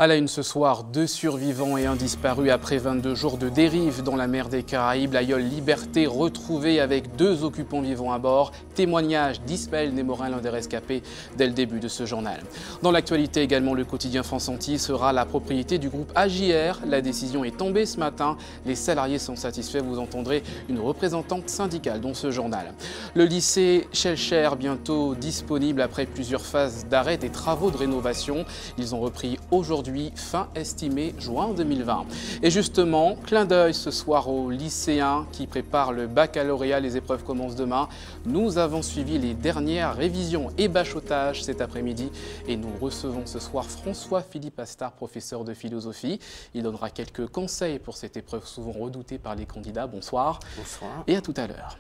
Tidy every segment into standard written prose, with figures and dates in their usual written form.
À la une ce soir, 2 survivants et un disparu après 22 jours de dérive dans la mer des Caraïbes. L'aïeul Liberté retrouvée avec 2 occupants vivants à bord. Témoignage d'Ismaël Némorin, l'un des rescapés dès le début de ce journal. Dans l'actualité également, le quotidien France-Antilles sera la propriété du groupe AJR. La décision est tombée ce matin. Les salariés sont satisfaits. Vous entendrez une représentante syndicale dans ce journal. Le lycée Schellcher bientôt disponible après plusieurs phases d'arrêt des travaux de rénovation. Ils ont repris aujourd'hui, fin estimée juin 2020. Et justement, clin d'œil ce soir aux lycéens qui préparent le baccalauréat. Les épreuves commencent demain. Nous avons suivi les dernières révisions et bachotages cet après-midi et nous recevons ce soir François-Philippe Astard, professeur de philosophie. Il donnera quelques conseils pour cette épreuve souvent redoutée par les candidats. Bonsoir. Bonsoir. Et à tout à l'heure.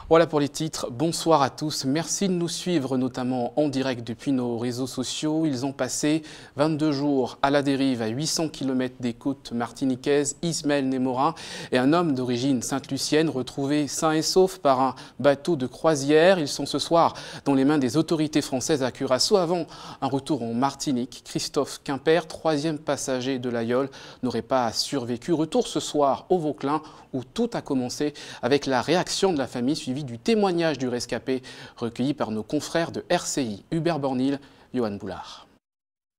Voilà pour les titres. Bonsoir à tous. Merci de nous suivre, notamment en direct depuis nos réseaux sociaux. Ils ont passé 22 jours à la dérive à 800 km des côtes martiniquaises. Ismaël Némorin est un homme d'origine sainte-lucienne retrouvé sain et sauf par un bateau de croisière. Ils sont ce soir dans les mains des autorités françaises à Curaçao avant un retour en Martinique. Christophe Quimper, 3e passager de l'Aïeul, n'aurait pas survécu. Retour ce soir au Vauclin où tout a commencé avec la réaction de la famille suivie du témoignage du rescapé recueilli par nos confrères de RCI, Hubert Bornil, Johan Boulard.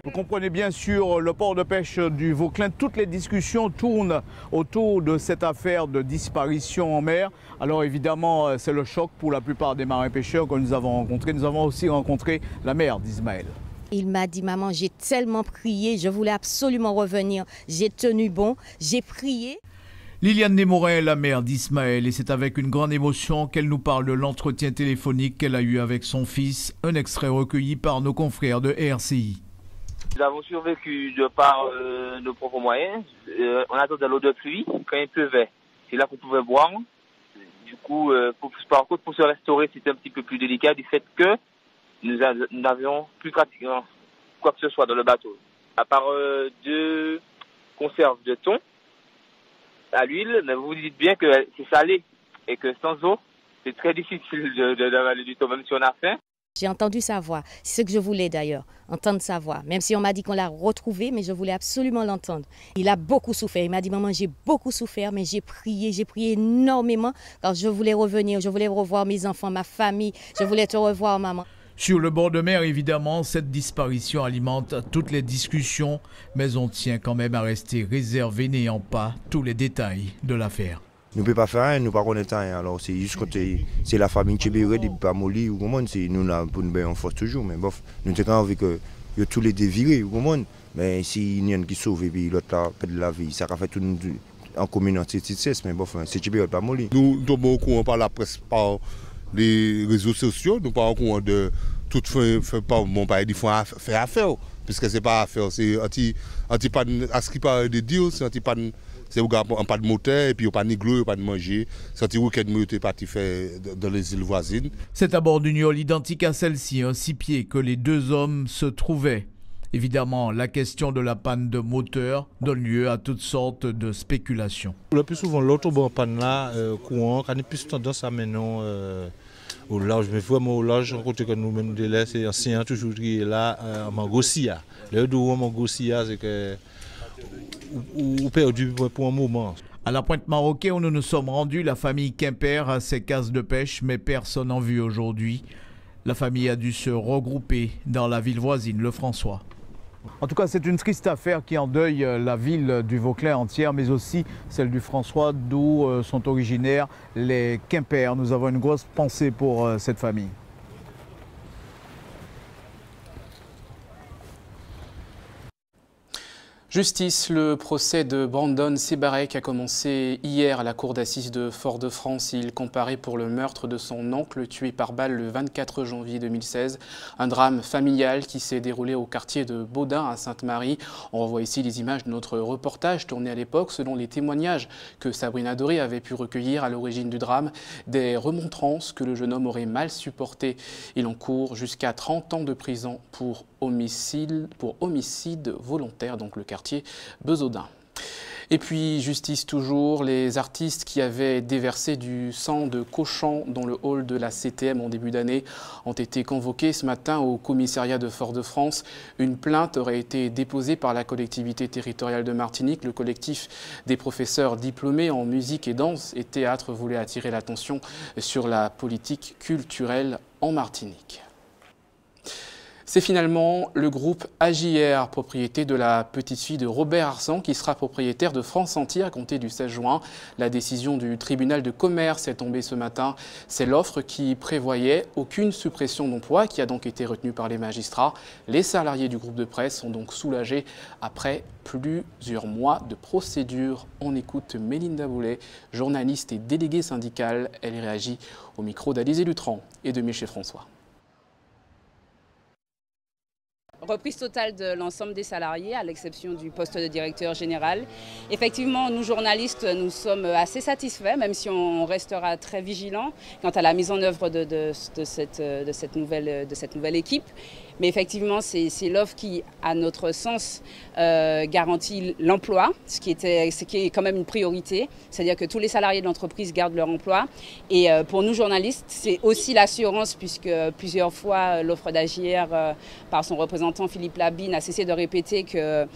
Vous comprenez bien sûr le port de pêche du Vauclin, toutes les discussions tournent autour de cette affaire de disparition en mer. Alors évidemment, c'est le choc pour la plupart des marins pêcheurs que nous avons rencontrés. Nous avons aussi rencontré la mère d'Ismaël. Il m'a dit, maman, j'ai tellement prié, je voulais absolument revenir. J'ai tenu bon, j'ai prié. Liliane Némorin est la mère d'Ismaël et c'est avec une grande émotion qu'elle nous parle de l'entretien téléphonique qu'elle a eu avec son fils, un extrait recueilli par nos confrères de RCI. Nous avons survécu de par nos propres moyens. On attendait l'eau de pluie quand il pleuvait. C'est là qu'on pouvait boire. Du coup, par contre, pour se restaurer, c'était un petit peu plus délicat du fait que nous n'avions plus pratiquement quoi que ce soit dans le bateau. À part 2 conserves de thon à l'huile, mais vous vous dites bien que c'est salé et que sans eau, c'est très difficile d'avaler du thon, même si on a faim. J'ai entendu sa voix, c'est ce que je voulais d'ailleurs, entendre sa voix. Même si on m'a dit qu'on l'a retrouvé, mais je voulais absolument l'entendre. Il a beaucoup souffert, il m'a dit, maman, j'ai beaucoup souffert, mais j'ai prié énormément, car je voulais revenir, je voulais revoir mes enfants, ma famille, je voulais te revoir, maman. Sur le bord de mer, évidemment, cette disparition alimente toutes les discussions, mais on tient quand même à rester réservé, n'ayant pas tous les détails de l'affaire. Nous ne pouvons pas faire rien, nous ne pouvons pas rien. Alors c'est juste quand c'est la famille qui est depuis pas molli ou comment, nous là pour nous en force toujours, mais bof, nous avons envie que tous les dévirés ou comment, mais s'il y en a qui sauve et puis l'autre là perd la vie, ça a fait tout en communauté, mais bof, c'est qui pas molli. Nous tombons au courant par la presse, par les réseaux sociaux, nous parlons au courant de tout fait pas mon père il faut faire affaire puisque c'est pas affaire, c'est anti pas à ce qui parle de dire, c'est anti pas c'est pas de moteur et puis pas ni glou, pas de manger, c'est anti week-end nous était parti faire dans les îles voisines. C'est à bord d'une yole identique à celle-ci, un 6 pieds que les 2 hommes se trouvaient. Évidemment, la question de la panne de moteur donne lieu à toutes sortes de spéculations. Le plus souvent, l'auto panne là, courant, on a plus tendance à maintenant au large, mais vraiment au large, on côté que nous-mêmes délai, c'est ancien toujours qui est là, en Mangosia. Le dos en Mangosia, c'est que ou perdu pour un moment. À la Pointe Marocaine, où nous nous sommes rendus, la famille Quimper a ses cases de pêche, mais personne en vue aujourd'hui. La famille a dû se regrouper dans la ville voisine, Le François. En tout cas, c'est une triste affaire qui endeuille la ville du Vauclin entière, mais aussi celle du François, d'où sont originaires les Quimper. Nous avons une grosse pensée pour cette famille. Justice, le procès de Brandon Sebarek a commencé hier à la cour d'assises de Fort-de-France. Il comparait pour le meurtre de son oncle tué par balle le 24 janvier 2016. Un drame familial qui s'est déroulé au quartier de Baudin à Sainte-Marie. On revoit ici les images de notre reportage tourné à l'époque. Selon les témoignages que Sabrina Doré avait pu recueillir à l'origine du drame, des remontrances que le jeune homme aurait mal supportées. Il encourt jusqu'à 30 ans de prison pour homicide volontaire, donc le quartier Besaudin. Et puis, justice toujours, les artistes qui avaient déversé du sang de cochon dans le hall de la CTM en début d'année ont été convoqués ce matin au commissariat de Fort-de-France. Une plainte aurait été déposée par la collectivité territoriale de Martinique. Le collectif des professeurs diplômés en musique et danse et théâtre voulait attirer l'attention sur la politique culturelle en Martinique. C'est finalement le groupe AJR, propriété de la petite-fille de Robert Arsan, qui sera propriétaire de France Entier à compter du 16 juin. La décision du tribunal de commerce est tombée ce matin. C'est l'offre qui prévoyait aucune suppression d'emploi qui a donc été retenue par les magistrats. Les salariés du groupe de presse sont donc soulagés après plusieurs mois de procédure. On écoute Mélinda Boulet, journaliste et déléguée syndicale. Elle réagit au micro d'Alizé Lutran et de Michel François. Reprise totale de l'ensemble des salariés, à l'exception du poste de directeur général. Effectivement, nous journalistes, nous sommes assez satisfaits, même si on restera très vigilants quant à la mise en œuvre de cette nouvelle équipe. Mais effectivement, c'est l'offre qui, à notre sens, garantit l'emploi, ce qui est quand même une priorité. C'est-à-dire que tous les salariés de l'entreprise gardent leur emploi. Et pour nous journalistes, c'est aussi l'assurance, puisque plusieurs fois, l'offre d'AJR, par son représentant Philippe Labine, a cessé de répéter qu'il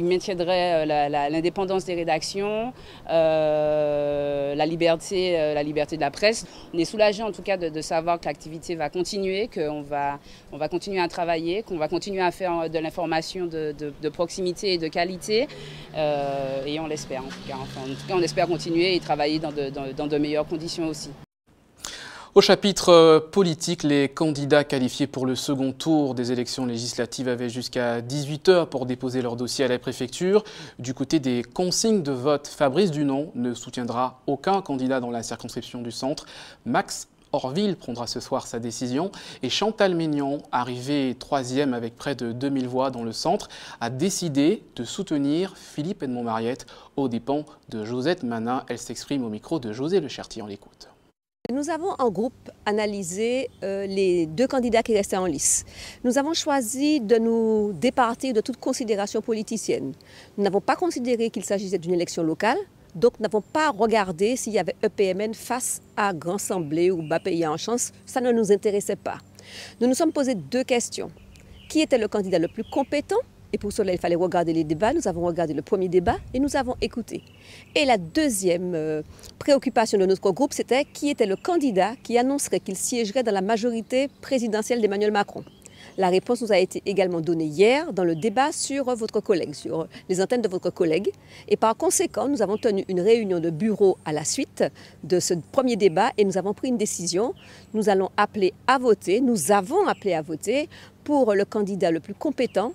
maintiendrait l'indépendance des rédactions, la liberté de la presse. On est soulagés en tout cas de savoir que l'activité va continuer, qu'on va continuer à travailler, qu'on va continuer à faire de l'information de proximité et de qualité. Et on l'espère en tout cas. Enfin, en tout cas, on espère continuer et travailler dans de meilleures conditions aussi. Au chapitre politique, les candidats qualifiés pour le second tour des élections législatives avaient jusqu'à 18 h pour déposer leur dossier à la préfecture. Du côté des consignes de vote, Fabrice Dunon ne soutiendra aucun candidat dans la circonscription du centre. Max Orville prendra ce soir sa décision et Chantal Mignon, arrivée 3e avec près de 2000 voix dans le centre, a décidé de soutenir Philippe Edmond-Mariette aux dépens de Josette Manin. Elle s'exprime au micro de José Lecherty. On l'écoute. Nous avons en groupe analysé les deux candidats qui restaient en lice. Nous avons choisi de nous départir de toute considération politicienne. Nous n'avons pas considéré qu'il s'agissait d'une élection locale, donc nous n'avons pas regardé s'il y avait EPMN face à Grand Assemblée ou Bas Pays en Chance. Ça ne nous intéressait pas. Nous nous sommes posé deux questions. Qui était le candidat le plus compétent ? Et pour cela, il fallait regarder les débats. Nous avons regardé le premier débat et nous avons écouté. Et la deuxième préoccupation de notre groupe, c'était qui était le candidat qui annoncerait qu'il siégerait dans la majorité présidentielle d'Emmanuel Macron. La réponse nous a été également donnée hier dans le débat sur votre collègue, sur les antennes de votre collègue. Et par conséquent, nous avons tenu une réunion de bureau à la suite de ce premier débat et nous avons pris une décision. Nous allons appeler à voter, nous avons appelé à voter pour le candidat le plus compétent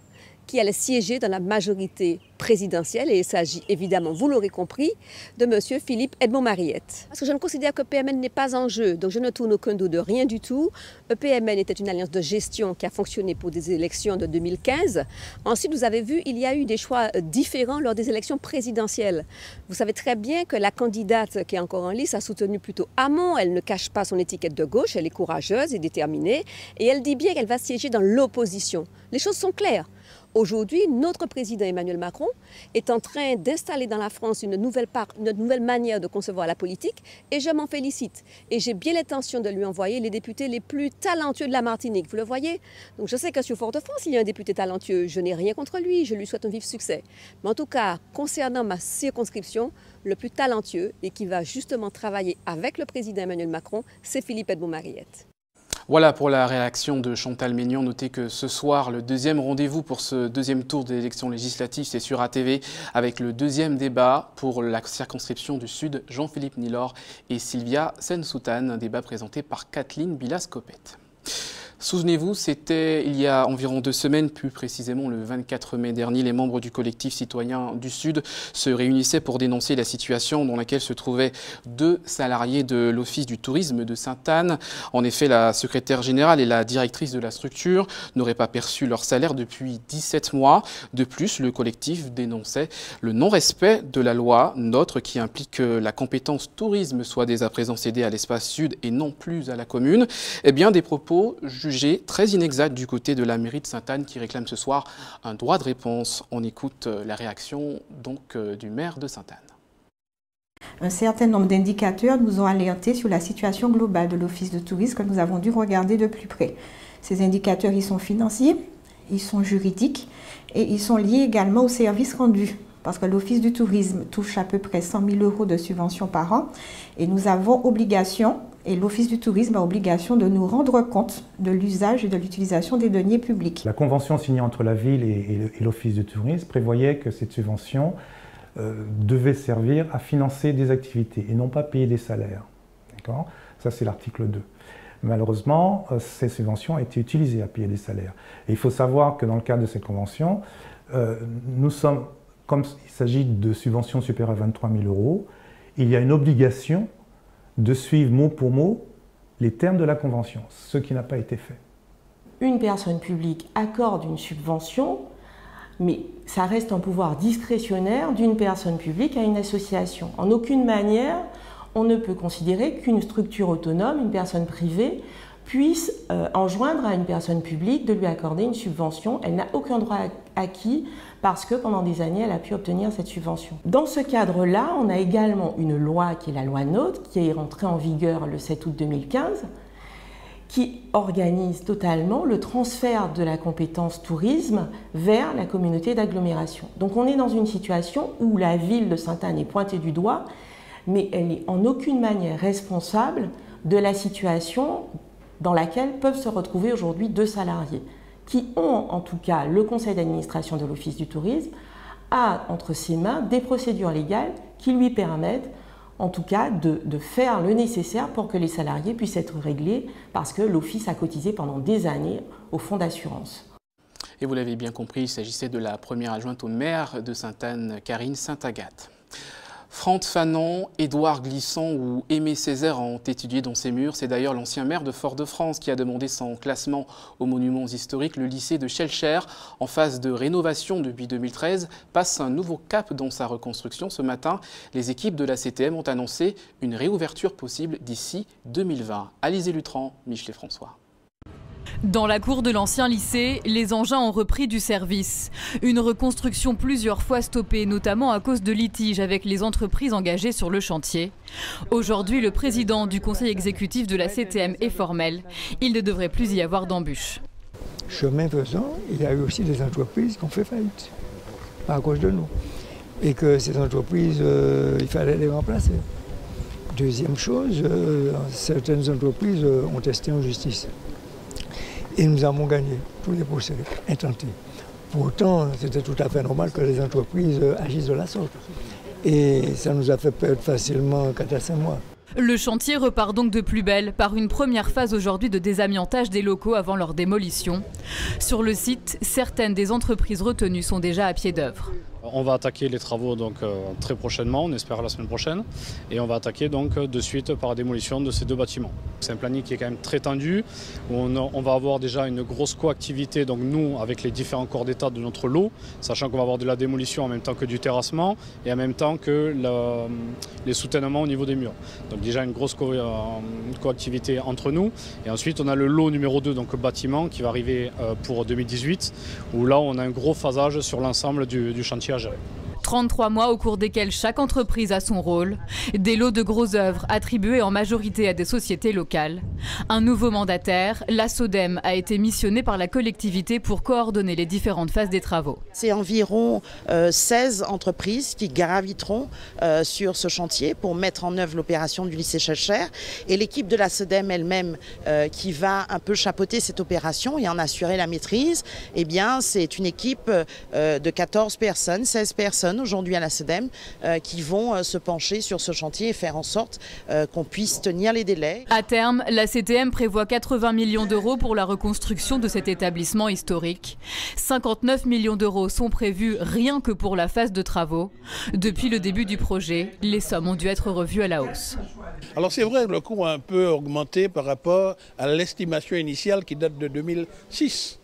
qui allait siéger dans la majorité présidentielle. Et il s'agit évidemment, vous l'aurez compris, de M. Philippe Edmond-Mariette. Parce que je ne considère que EPMN n'est pas en jeu, donc je ne tourne aucun dos de rien du tout. EPMN était une alliance de gestion qui a fonctionné pour des élections de 2015. Ensuite, vous avez vu, il y a eu des choix différents lors des élections présidentielles. Vous savez très bien que la candidate qui est encore en lice a soutenu plutôt Hamon. Elle ne cache pas son étiquette de gauche, elle est courageuse et déterminée. Et elle dit bien qu'elle va siéger dans l'opposition. Les choses sont claires. Aujourd'hui, notre président Emmanuel Macron est en train d'installer dans la France une nouvelle manière de concevoir la politique et je m'en félicite. Et j'ai bien l'intention de lui envoyer les députés les plus talentueux de la Martinique. Vous le voyez? Donc je sais que sur Fort-de-France, il y a un député talentueux. Je n'ai rien contre lui, je lui souhaite un vif succès. Mais en tout cas, concernant ma circonscription, le plus talentueux et qui va justement travailler avec le président Emmanuel Macron, c'est Philippe Edmond-Mariette. Voilà pour la réaction de Chantal Mignon. Notez que ce soir, le deuxième rendez-vous pour ce deuxième tour des élections législatives, c'est sur ATV avec le deuxième débat pour la circonscription du Sud, Jean-Philippe Nilor et Sylvia Sensoutane, un débat présenté par Kathleen Bilas-Copette. Souvenez-vous, c'était il y a environ 2 semaines, plus précisément le 24 mai dernier, les membres du collectif citoyen du Sud se réunissaient pour dénoncer la situation dans laquelle se trouvaient 2 salariés de l'Office du tourisme de Sainte-Anne. En effet, la secrétaire générale et la directrice de la structure n'auraient pas perçu leur salaire depuis 17 mois. De plus, le collectif dénonçait le non-respect de la loi NOTRe qui implique que la compétence tourisme soit dès à présent cédée à l'espace Sud et non plus à la commune. Eh bien, des propos jugés jugé très inexact du côté de la mairie de Sainte-Anne qui réclame ce soir un droit de réponse. On écoute la réaction donc du maire de Sainte-Anne. Un certain nombre d'indicateurs nous ont alertés sur la situation globale de l'Office de tourisme que nous avons dû regarder de plus près. Ces indicateurs, ils sont financiers, ils sont juridiques et ils sont liés également aux services rendus. Parce que l'Office du tourisme touche à peu près 100 000 € de subventions par an et nous avons obligation, et l'Office du tourisme a obligation de nous rendre compte de l'usage et de l'utilisation des deniers publics. La convention signée entre la ville et l'Office du tourisme prévoyait que cette subvention devait servir à financer des activités et non pas payer des salaires. Ça, c'est l'article 2. Malheureusement, ces subventions ont été utilisées à payer des salaires. Et il faut savoir que dans le cadre de cette convention, nous sommes... Comme il s'agit de subventions supérieures à 23 000 €, il y a une obligation de suivre mot pour mot les termes de la convention, ce qui n'a pas été fait. Une personne publique accorde une subvention, mais ça reste un pouvoir discrétionnaire d'une personne publique à une association. En aucune manière, on ne peut considérer qu'une structure autonome, une personne privée, puisse enjoindre à une personne publique de lui accorder une subvention. Elle n'a aucun droit acquis parce que pendant des années, elle a pu obtenir cette subvention. Dans ce cadre-là, on a également une loi qui est la loi NOTRe, qui est rentrée en vigueur le 7 août 2015, qui organise totalement le transfert de la compétence tourisme vers la communauté d'agglomération. Donc on est dans une situation où la ville de Sainte-Anne est pointée du doigt, mais elle n'est en aucune manière responsable de la situation dans laquelle peuvent se retrouver aujourd'hui 2 salariés, qui ont en tout cas le conseil d'administration de l'Office du tourisme, a entre ses mains des procédures légales qui lui permettent en tout cas de faire le nécessaire pour que les salariés puissent être réglés parce que l'Office a cotisé pendant des années au fonds d'assurance. Et vous l'avez bien compris, il s'agissait de la première adjointe au maire de Sainte-Anne, Karine Saint-Agathe. Franck Fanon, Édouard Glissant ou Aimé Césaire ont étudié dans ces murs. C'est d'ailleurs l'ancien maire de Fort-de-France qui a demandé son classement aux monuments historiques. Le lycée de Schellcher, en phase de rénovation depuis 2013, passe un nouveau cap dans sa reconstruction. Ce matin, les équipes de la CTM ont annoncé une réouverture possible d'ici 2020. Alizé Lutran, Michelet François. Dans la cour de l'ancien lycée, les engins ont repris du service. Une reconstruction plusieurs fois stoppée, notamment à cause de litiges avec les entreprises engagées sur le chantier. Aujourd'hui, le président du conseil exécutif de la CTM est formel. Il ne devrait plus y avoir d'embûches. Chemin faisant, il y a eu aussi des entreprises qui ont fait faillite à cause de nous. Et que ces entreprises, il fallait les remplacer. Deuxième chose, certaines entreprises ont testé en justice. Et nous avons gagné tous les procès intentés. Pourtant, c'était tout à fait normal que les entreprises agissent de la sorte. Et ça nous a fait perdre facilement 4 à 5 mois. Le chantier repart donc de plus belle par une première phase aujourd'hui de désamiantage des locaux avant leur démolition. Sur le site, certaines des entreprises retenues sont déjà à pied d'œuvre. On va attaquer les travaux donc, très prochainement, on espère la semaine prochaine. Et on va attaquer donc de suite par la démolition de ces 2 bâtiments. C'est un planning qui est quand même très tendu, où on va avoir déjà une grosse coactivité, donc nous, avec les différents corps d'État de notre lot, sachant qu'on va avoir de la démolition en même temps que du terrassement et en même temps que les soutènements au niveau des murs. Donc déjà une grosse coactivité entre nous. Et ensuite on a le lot numéro 2, donc bâtiment, qui va arriver pour 2018, où là on a un gros phasage sur l'ensemble du chantier à gérer. 33 mois au cours desquels chaque entreprise a son rôle. Des lots de grosses œuvres attribués en majorité à des sociétés locales. Un nouveau mandataire, la SODEM, a été missionné par la collectivité pour coordonner les différentes phases des travaux. C'est environ 16 entreprises qui graviteront sur ce chantier pour mettre en œuvre l'opération du lycée Schellcher. Et l'équipe de la SODEM elle-même qui va un peu chapeauter cette opération et en assurer la maîtrise, eh bien c'est une équipe de 14 personnes, 16 personnes aujourd'hui à la SODEM qui vont se pencher sur ce chantier et faire en sorte qu'on puisse tenir les délais. À terme, la CTM prévoit 80 millions d'euros pour la reconstruction de cet établissement historique. 59 millions d'euros sont prévus rien que pour la phase de travaux. Depuis le début du projet, les sommes ont dû être revues à la hausse. Alors c'est vrai que le coût a un peu augmenté par rapport à l'estimation initiale qui date de 2006,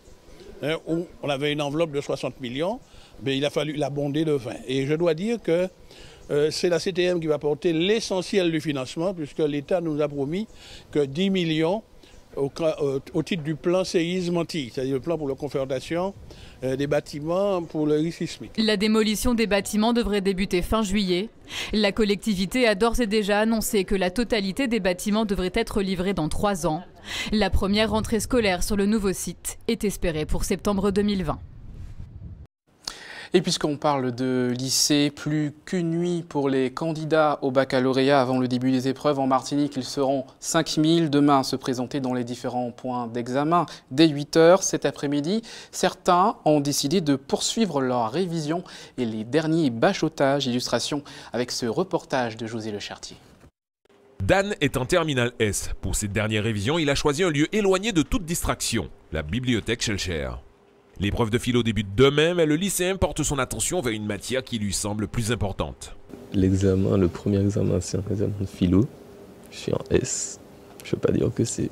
où on avait une enveloppe de 60 millions. Mais il a fallu l'abonder de 20. Et je dois dire que c'est la CTM qui va porter l'essentiel du financement, puisque l'État nous a promis que 10 millions au titre du plan séisme anti, c'est-à-dire le plan pour la confrontation des bâtiments pour le risque sismique. La démolition des bâtiments devrait débuter fin juillet. La collectivité a d'ores et déjà annoncé que la totalité des bâtiments devrait être livrée dans 3 ans. La première rentrée scolaire sur le nouveau site est espérée pour septembre 2020. Et puisqu'on parle de lycée, plus qu'une nuit pour les candidats au baccalauréat avant le début des épreuves. En Martinique, ils seront 5000 demain à se présenter dans les différents points d'examen dès 8 h cet après-midi. Certains ont décidé de poursuivre leur révision et les derniers bachotages. Illustration avec ce reportage de José Le Chartier. Dan est en terminale S. Pour cette dernière révision, il a choisi un lieu éloigné de toute distraction, la bibliothèque Schellcher. L'épreuve de philo débute demain, mais le lycéen porte son attention vers une matière qui lui semble plus importante. L'examen, le premier examen, c'est un examen de philo. Je suis en S. Je ne veux pas dire que c'est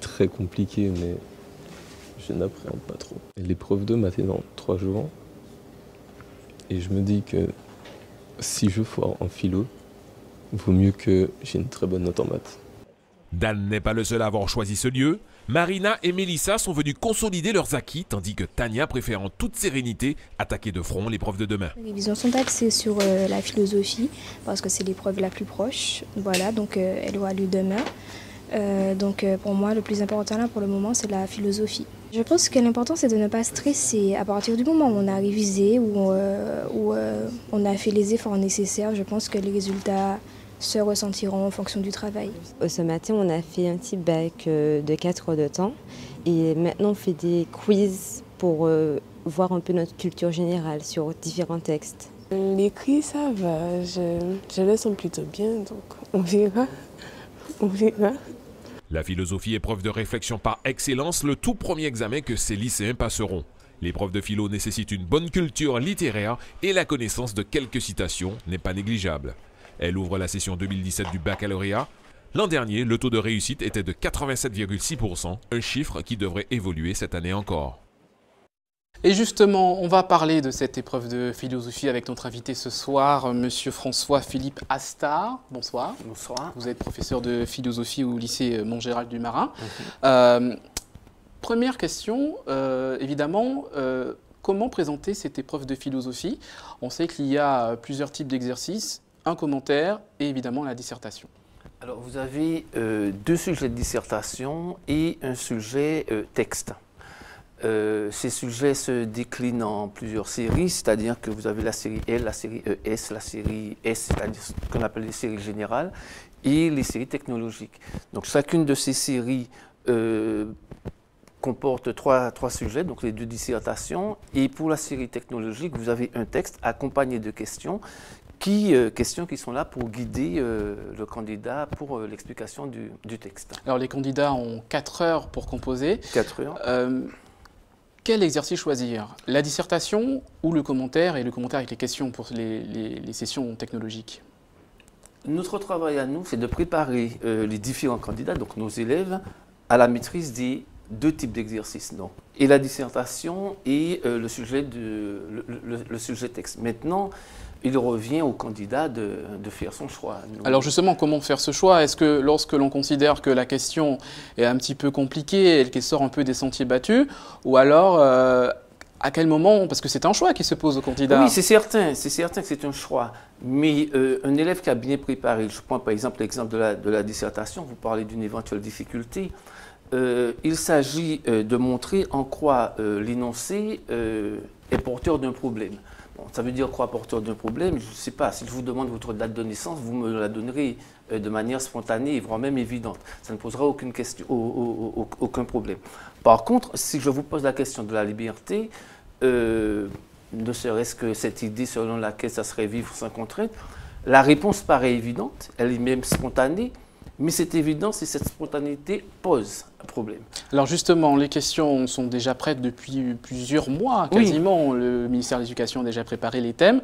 très compliqué, mais je n'appréhende pas trop. L'épreuve de maths est dans 3 jours. Et je me dis que si je foire en philo, il vaut mieux que j'ai une très bonne note en maths. Dan n'est pas le seul à avoir choisi ce lieu. Marina et Mélissa sont venues consolider leurs acquis, tandis que Tania préfère en toute sérénité attaquer de front l'épreuve de demain. Les révisions sont axées sur la philosophie, parce que c'est l'épreuve la plus proche. Voilà, donc elle aura lieu demain. Pour moi, le plus important là pour le moment, c'est la philosophie. Je pense que l'important, c'est de ne pas stresser. À partir du moment où on a révisé, où on a fait les efforts nécessaires, je pense que les résultats se ressentiront en fonction du travail. Ce matin, on a fait un petit bac de 4 heures de temps et maintenant on fait des quiz pour voir un peu notre culture générale sur différents textes. L'écrit, ça va, je le sens plutôt bien, donc on verra. La philosophie, épreuve de réflexion par excellence, le tout premier examen que ces lycéens passeront. L'épreuve de philo nécessite une bonne culture littéraire et la connaissance de quelques citations n'est pas négligeable. Elle ouvre la session 2017 du baccalauréat. L'an dernier, le taux de réussite était de 87,6%, un chiffre qui devrait évoluer cette année encore. Et justement, on va parler de cette épreuve de philosophie avec notre invité ce soir, Monsieur François-Philippe Astard. Bonsoir. Bonsoir. Vous êtes professeur de philosophie au lycée Montgérald du Marin. Première question, évidemment, comment présenter cette épreuve de philosophie? On sait qu'il y a plusieurs types d'exercices. Un commentaire et évidemment la dissertation. Alors vous avez 2 sujets de dissertation et un sujet texte. Ces sujets se déclinent en plusieurs séries, c'est-à-dire que vous avez la série L, la série ES, la série S, c'est-à-dire ce qu'on appelle les séries générales, et les séries technologiques. Donc chacune de ces séries comporte 3 sujets, donc les 2 dissertations, et pour la série technologique, vous avez un texte accompagné de questions questions qui sont là pour guider le candidat pour l'explication du texte. Alors les candidats ont 4 heures pour composer. 4 heures. Quel exercice choisir? La dissertation ou le commentaire, et le commentaire avec les questions pour les sessions technologiques? Notre travail à nous, c'est de préparer les différents candidats, donc nos élèves, à la maîtrise des 2 types d'exercices. Et la dissertation et le sujet texte. Maintenant, il revient au candidat de faire son choix. Alors justement, comment faire ce choix? Est-ce que lorsque l'on considère que la question est un petit peu compliquée et qu'elle sort un peu des sentiers battus, ou alors à quel moment, parce que c'est un choix qui se pose au candidat? Oui, c'est certain que c'est un choix. Mais un élève qui a bien préparé, je prends par exemple l'exemple de la dissertation, vous parlez d'une éventuelle difficulté, il s'agit de montrer en quoi l'énoncé est porteur d'un problème. Bon, ça veut dire quoi, porteur d'un problème? Je ne sais pas. Si je vous demande votre date de naissance, vous me la donnerez de manière spontanée, voire même évidente. Ça ne posera aucune question, aucun problème. Par contre, si je vous pose la question de la liberté, ne serait-ce que cette idée selon laquelle ça serait vivre sans contrainte, la réponse paraît évidente, elle est même spontanée, mais cette évidence et cette spontanéité posent un problème. Alors justement, les questions sont déjà prêtes depuis plusieurs mois, quasiment. Oui. Le ministère de l'Éducation a déjà préparé les thèmes.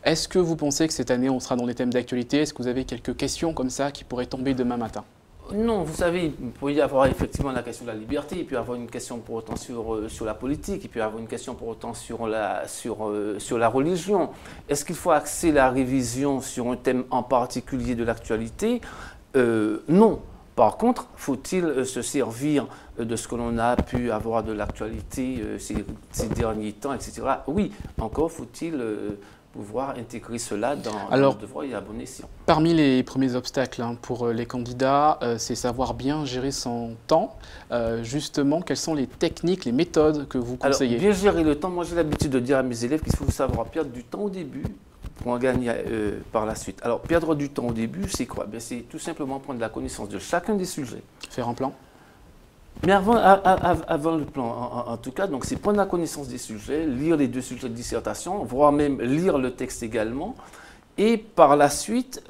Est-ce que vous pensez que cette année, on sera dans les thèmes d'actualité? Est-ce que vous avez quelques questions comme ça qui pourraient tomber demain matin? Non, vous savez, il peut y avoir effectivement la question de la liberté, il peut y avoir une question pour autant sur la politique, il peut y avoir une question pour autant sur la religion. Est-ce qu'il faut axer la révision sur un thème en particulier de l'actualité? Non. Par contre, faut-il se servir de ce que l'on a pu avoir de l'actualité ces derniers temps, etc. Oui, encore faut-il pouvoir intégrer cela dans le devoir et à bon escient. Parmi les premiers obstacles pour les candidats, c'est savoir bien gérer son temps. Justement, quelles sont les techniques, les méthodes que vous conseillez? Alors, bien gérer le temps, moi j'ai l'habitude de dire à mes élèves qu'il faut savoir perdre du temps au début pour en gagner par la suite. Alors, perdre du temps au début, c'est quoi? C'est tout simplement prendre la connaissance de chacun des sujets. Faire un plan? Mais avant le plan, en tout cas, donc c'est prendre la connaissance des sujets, lire les 2 sujets de dissertation, voire même lire le texte également, et par la suite,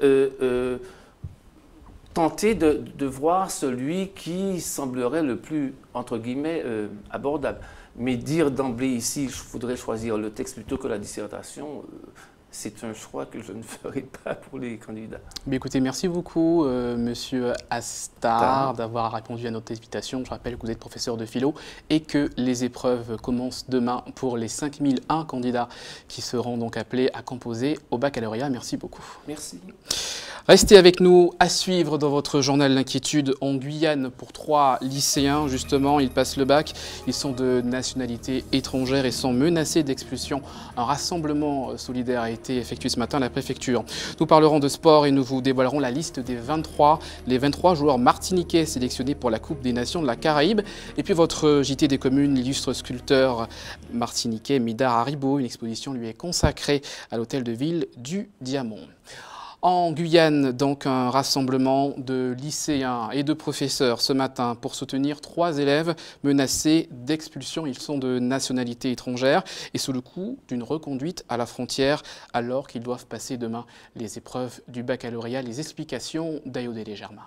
tenter de voir celui qui semblerait le plus, entre guillemets, abordable. Mais dire d'emblée ici, je voudrais choisir le texte plutôt que la dissertation, c'est un choix que je ne ferai pas pour les candidats. Mais écoutez, merci beaucoup, Monsieur Astar, d'avoir répondu à notre invitation. Je rappelle que vous êtes professeur de philo et que les épreuves commencent demain pour les 5001 candidats qui seront donc appelés à composer au baccalauréat. Merci beaucoup. Merci. Restez avec nous, à suivre dans votre journal L'Inquiétude en Guyane pour 3 lycéens. Justement, ils passent le bac. Ils sont de nationalité étrangère et sont menacés d'expulsion. Un rassemblement solidaire a été effectué ce matin à la préfecture. Nous parlerons de sport et nous vous dévoilerons la liste des 23 joueurs martiniquais sélectionnés pour la Coupe des Nations de la Caraïbe. Et puis votre JT des communes, l'illustre sculpteur martiniquais Midar Haribo. Une exposition lui est consacrée à l'hôtel de ville du Diamant. En Guyane, donc, un rassemblement de lycéens et de professeurs ce matin pour soutenir 3 élèves menacés d'expulsion. Ils sont de nationalité étrangère et sous le coup d'une reconduite à la frontière alors qu'ils doivent passer demain les épreuves du baccalauréat. Les explications d'Ayodele Germain.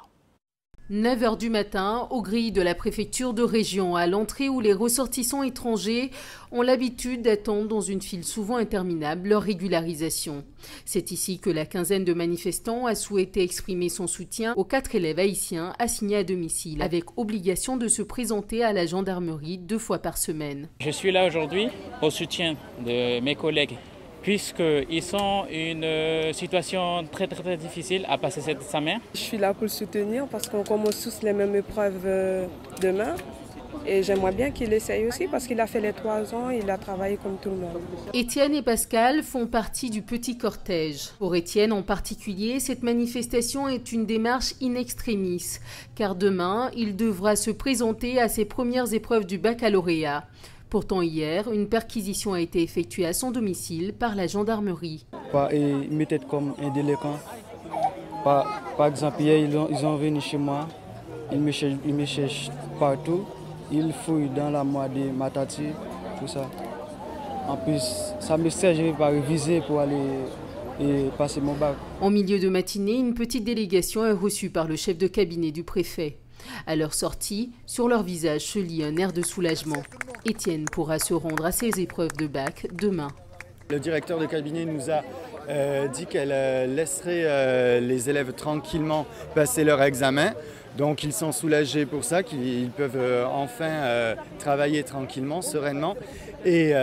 9h du matin, aux grilles de la préfecture de région, à l'entrée où les ressortissants étrangers ont l'habitude d'attendre dans une file souvent interminable leur régularisation. C'est ici que la quinzaine de manifestants a souhaité exprimer son soutien aux 4 élèves haïtiens assignés à domicile, avec obligation de se présenter à la gendarmerie 2 fois par semaine. Je suis là aujourd'hui au soutien de mes collègues, puisqu'ils sont une situation très difficile à passer cet examen. Je suis là pour le soutenir parce qu'on commence tous les mêmes épreuves demain. Et j'aimerais bien qu'il essaye aussi parce qu'il a fait les 3 ans, il a travaillé comme tout le monde. Étienne et Pascal font partie du petit cortège. Pour Étienne en particulier, cette manifestation est une démarche in extremis, car demain, il devra se présenter à ses premières épreuves du baccalauréat. Pourtant hier, une perquisition a été effectuée à son domicile par la gendarmerie. Ils m'étaient comme un délinquant. Par exemple, hier, ils sont venus chez moi, ils me cherchent partout, ils fouillent dans la moire de Matati, tout ça. En plus, ça me sert, je vais pas réviser pour aller passer mon bac. En milieu de matinée, une petite délégation est reçue par le chef de cabinet du préfet. À leur sortie, sur leur visage se lit un air de soulagement. Étienne pourra se rendre à ses épreuves de bac demain. Le directeur de cabinet nous a dit qu'elle laisserait les élèves tranquillement passer leur examen. Donc ils sont soulagés pour ça, qu'ils peuvent enfin travailler tranquillement, sereinement. Et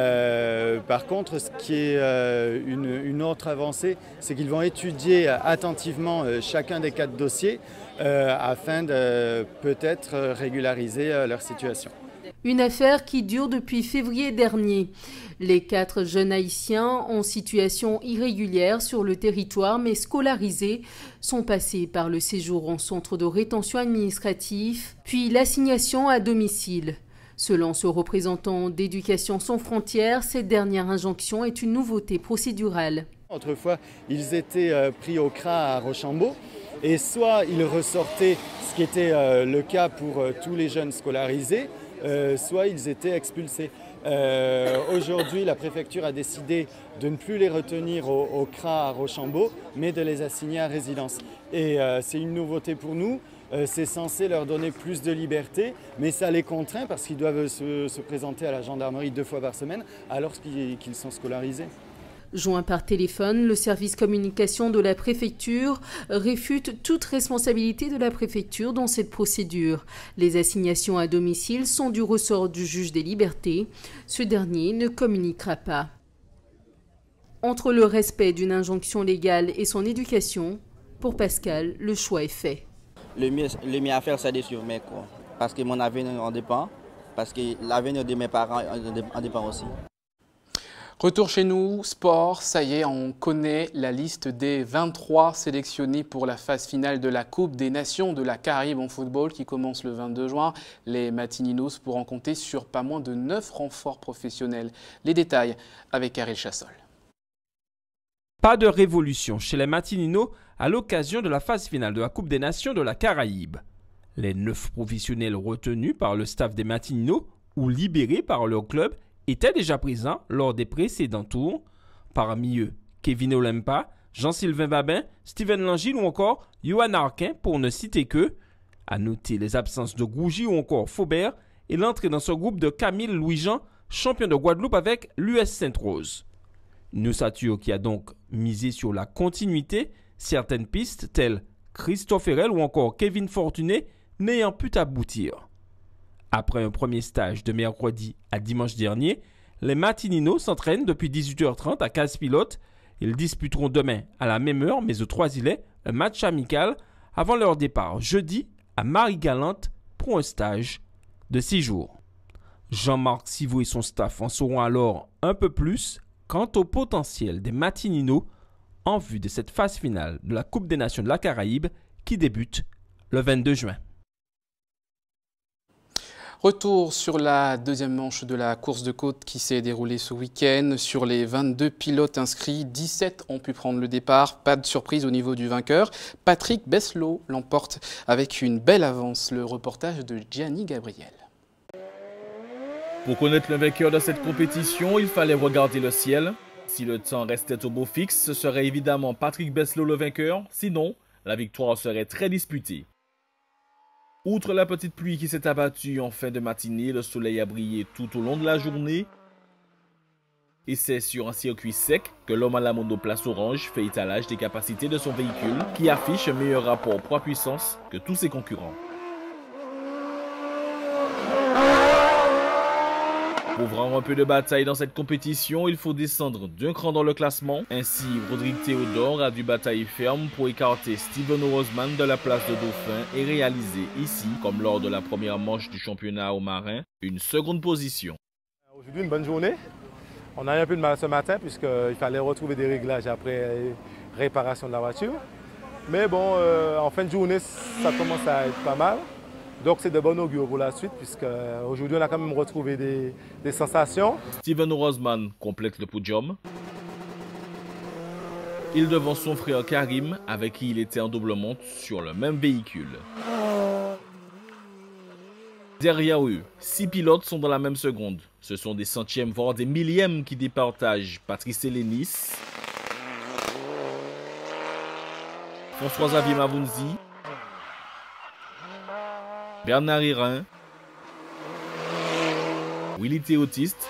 par contre, ce qui est une autre avancée, c'est qu'ils vont étudier attentivement chacun des 4 dossiers afin de peut-être régulariser leur situation. Une affaire qui dure depuis février dernier. Les 4 jeunes haïtiens en situation irrégulière sur le territoire mais scolarisés sont passés par le séjour en centre de rétention administratif, puis l'assignation à domicile. Selon ce représentant d'Éducation sans frontières, cette dernière injonction est une nouveauté procédurale. Autrefois, ils étaient pris au CRA à Rochambeau et soit ils ressortaient, ce qui était le cas pour tous les jeunes scolarisés, soit ils étaient expulsés. Aujourd'hui, la préfecture a décidé de ne plus les retenir au CRA à Rochambeau, mais de les assigner à résidence. Et c'est une nouveauté pour nous. C'est censé leur donner plus de liberté, mais ça les contraint parce qu'ils doivent se présenter à la gendarmerie 2 fois par semaine alors qu'ils sont scolarisés. Joint par téléphone, le service communication de la préfecture réfute toute responsabilité de la préfecture dans cette procédure. Les assignations à domicile sont du ressort du juge des libertés. Ce dernier ne communiquera pas. Entre le respect d'une injonction légale et son éducation, pour Pascal, le choix est fait. le mieux à faire, c'est de suivre mes cours. Parce que mon avenir en dépend, parce que l'avenir de mes parents en dépend aussi. Retour chez nous, sport, ça y est, on connaît la liste des 23 sélectionnés pour la phase finale de la Coupe des Nations de la Caraïbe en football qui commence le 22 juin. Les Matininos pourront compter sur pas moins de 9 renforts professionnels. Les détails avec Ariel Chassol. Pas de révolution chez les Matininos à l'occasion de la phase finale de la Coupe des Nations de la Caraïbe. Les 9 professionnels retenus par le staff des Matininos ou libérés par leur club étaient déjà présents lors des précédents tours. Parmi eux, Kevin Olempa, Jean-Sylvain Babin, Steven Langille ou encore Johan Arquin pour ne citer que. À noter les absences de Gougy ou encore Faubert et l'entrée dans ce groupe de Camille Louis-Jean, champion de Guadeloupe avec l'US Sainte-Rose. Une ossature qui a donc misé sur la continuité, certaines pistes telles Christophe Herel ou encore Kevin Fortuné n'ayant pu aboutir. Après un premier stage de mercredi à dimanche dernier, les Matininos s'entraînent depuis 18h30 à Casse-Pilote. Ils disputeront demain à la même heure, mais au Trois-Îlets, un match amical avant leur départ jeudi à Marie-Galante pour un stage de 6 jours. Jean-Marc Sivou et son staff en sauront alors un peu plus quant au potentiel des Matininos en vue de cette phase finale de la Coupe des Nations de la Caraïbe qui débute le 22 juin. Retour sur la deuxième manche de la course de côte qui s'est déroulée ce week-end. Sur les 22 pilotes inscrits, 17 ont pu prendre le départ. Pas de surprise au niveau du vainqueur. Patrick Besselot l'emporte avec une belle avance. Le reportage de Gianni Gabriel. Pour connaître le vainqueur de cette compétition, il fallait regarder le ciel. Si le temps restait au beau fixe, ce serait évidemment Patrick Besselot le vainqueur. Sinon, la victoire serait très disputée. Outre la petite pluie qui s'est abattue en fin de matinée, le soleil a brillé tout au long de la journée. Et c'est sur un circuit sec que l'homme à la monoplace orange fait étalage des capacités de son véhicule qui affiche un meilleur rapport poids-puissance que tous ses concurrents. Pour voir un peu de bataille dans cette compétition, il faut descendre d'un cran dans le classement. Ainsi, Rodrigue Théodore a dû batailler ferme pour écarter Steven Rosman de la place de Dauphin et réaliser ici, comme lors de la première manche du championnat au Marin, une seconde position. Aujourd'hui, une bonne journée. On a eu un peu de mal ce matin puisqu'il fallait retrouver des réglages après réparation de la voiture. Mais bon, en fin de journée, ça commence à être pas mal. Donc c'est de bon augure pour la suite, puisqu'aujourd'hui on a quand même retrouvé des sensations. Steven Rosman complète le podium. Il devance son frère Karim, avec qui il était en doublement sur le même véhicule. Derrière eux, 6 pilotes sont dans la même seconde. Ce sont des centièmes, voire des millièmes qui départagent Patrice Hélénis, François-Xavier Mavunzi, Bernard Hérin, Willy Théotiste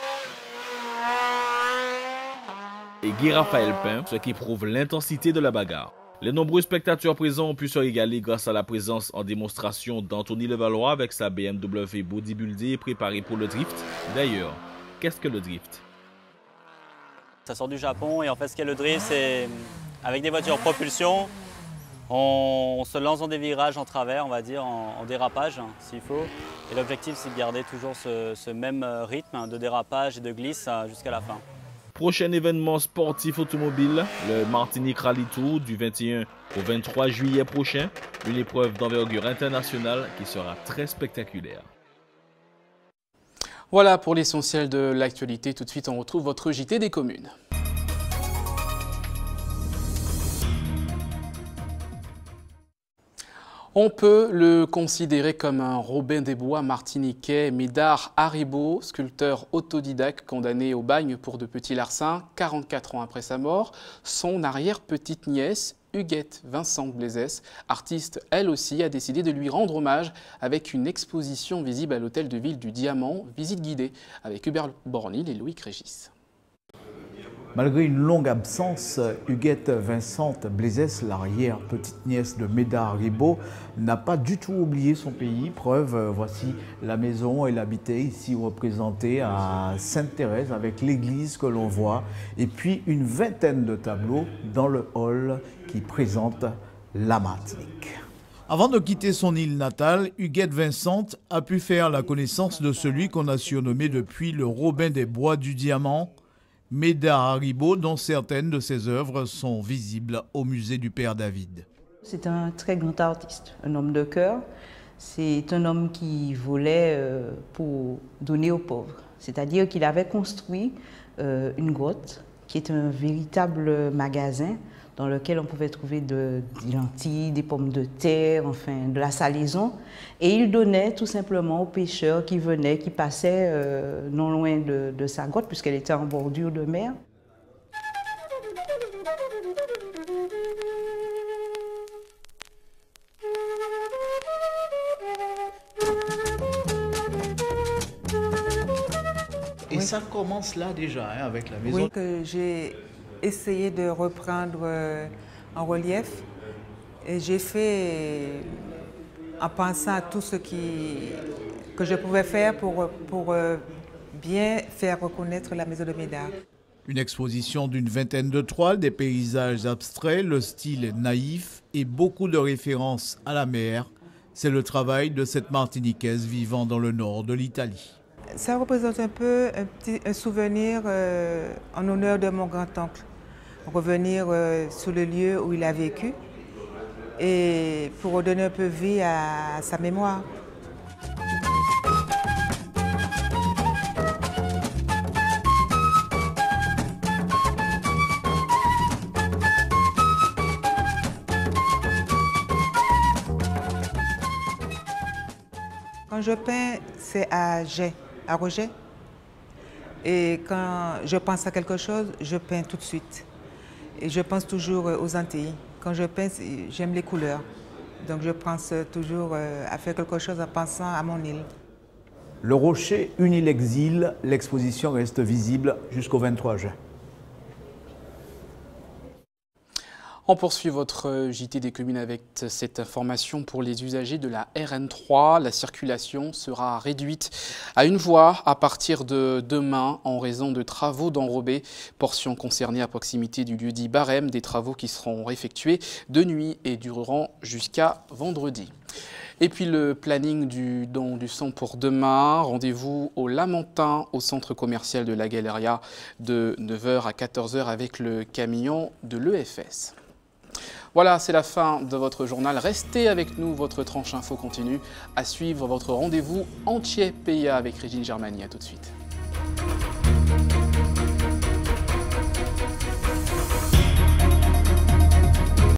et Guy Raphaël Pin, ce qui prouve l'intensité de la bagarre. Les nombreux spectateurs présents ont pu se régaler grâce à la présence en démonstration d'Anthony Levallois avec sa BMW bodybuildée et préparée pour le drift. D'ailleurs, qu'est-ce que le drift? Ça sort du Japon et en fait ce qu'est le drift, c'est avec des voitures propulsion. On se lance dans des virages en travers, on va dire, en dérapage, s'il faut. Et l'objectif, c'est de garder toujours ce même rythme de dérapage et de glisse jusqu'à la fin. Prochain événement sportif automobile, le Martinique Rally Tour du 21 au 23 juillet prochain. Une épreuve d'envergure internationale qui sera très spectaculaire. Voilà pour l'essentiel de l'actualité. Tout de suite, on retrouve votre JT des communes. On peut le considérer comme un Robin des Bois martiniquais. Médard Haribo, sculpteur autodidacte condamné au bagne pour de petits larcins, 44 ans après sa mort, son arrière-petite-nièce, Huguette Vincent Blaisès, artiste elle aussi, a décidé de lui rendre hommage avec une exposition visible à l'hôtel de ville du Diamant, visite guidée avec Hubert Bornil et Loïc Régis. Malgré une longue absence, Huguette Vincent Blaisès, l'arrière-petite-nièce de Médard Haribo, n'a pas du tout oublié son pays. Preuve, voici la maison où elle habitait, ici représentée à Sainte-Thérèse, avec l'église que l'on voit, et puis une vingtaine de tableaux dans le hall qui présentent la Martinique. Avant de quitter son île natale, Huguette Vincent a pu faire la connaissance de celui qu'on a surnommé depuis le Robin des Bois du Diamant, Médard Haribo, dont certaines de ses œuvres sont visibles au musée du Père David. C'est un très grand artiste, un homme de cœur. C'est un homme qui volait pour donner aux pauvres. C'est-à-dire qu'il avait construit une grotte qui est un véritable magasin dans lequel on pouvait trouver des lentilles, des pommes de terre, enfin de la salaison. Et il donnait tout simplement aux pêcheurs qui venaient, qui passaient non loin de sa grotte, puisqu'elle était en bordure de mer. Et ça commence là déjà, hein, avec la maison. Oui, que j'ai essayé de reprendre en relief. Et j'ai fait en pensant à tout ce que je pouvais faire pour bien faire reconnaître la maison de Médard. Une exposition d'une vingtaine de toiles, des paysages abstraits, le style est naïf et beaucoup de références à la mer. C'est le travail de cette Martiniquaise vivant dans le nord de l'Italie. Ça représente un peu un souvenir en honneur de mon grand-oncle. Revenir sur le lieu où il a vécu et pour redonner un peu vie à sa mémoire. Quand je peins, c'est à jet, à rejet. Et quand je pense à quelque chose, je peins tout de suite. Et je pense toujours aux Antilles. Quand je peins, j'aime les couleurs. Donc je pense toujours à faire quelque chose en pensant à mon île. Le Rocher, une île exil, l'exposition reste visible jusqu'au 23 juin. On poursuit votre JT des communes avec cette information pour les usagers de la RN3. La circulation sera réduite à une voie à partir de demain en raison de travaux d'enrobés. Portion concernée à proximité du lieu dit Barème, des travaux qui seront effectués de nuit et dureront jusqu'à vendredi. Et puis le planning du don du sang pour demain, rendez-vous au Lamentin, au centre commercial de la Galeria de 9h à 14h avec le camion de l'EFS. Voilà, c'est la fin de votre journal. Restez avec nous, votre tranche info continue. À suivre votre rendez-vous entier PIA avec Régine Germani. À tout de suite.